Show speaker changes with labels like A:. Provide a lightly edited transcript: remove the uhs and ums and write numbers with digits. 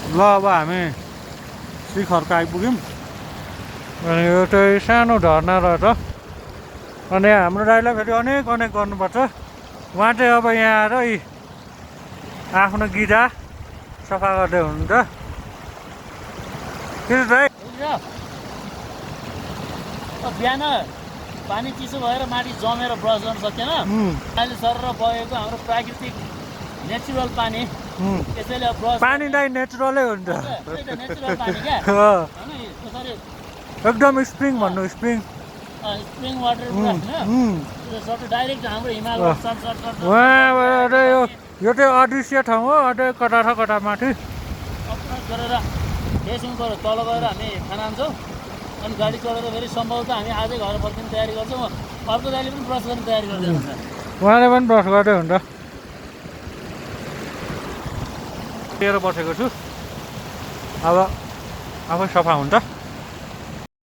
A: ल अब हामी शिखरको आइपुग्यौँ अनि यो चाहिँ सानो झरना रहेछ अनि हाम्रो दाइलाई फेरि अनेक अनेक गर्नुपर्छ उहाँ चाहिँ अब यहाँ आएर यी आफ्नो गिजा सफा गर्दै हुनुहुन्छ किन दाइ
B: बिहान पानी चिसो भएर माथि जमेर ब्रस गर्न सकेन अहिले सर बगेको हाम्रो प्राकृतिक नेचुरल पानी त्यसैले अब ब्रस
A: पानी दाइ नेचुरलै हुन्छ
B: नेचुरल पानी क्या होइन यसरी
A: एकदम स्प्रिङ भन्नु स्प्रिङ
B: स्प्रिङ वाटर पुरा होइन डाइरेक्ट हाम्रो हिमालय सर्ट
A: वहाँबाट यो चाहिँ अदृश्य ठाउँ हो अझै कता छ कता माथि
B: अप्रोच गरेर एकछिन तल गएर हामी खाना खान्छौँ अनि गाडी चढेर फेरि सम्भवतः हामी आजै घर फर्किने तयारी गर्छौँ अर्को दाइले पनि ब्रस गर्ने तयारी गर्दै हुन्छ
A: उहाँले पनि ब्रस गर्दै हुन्छ लिएर बसेको छु अब आफै सफा हुन्छ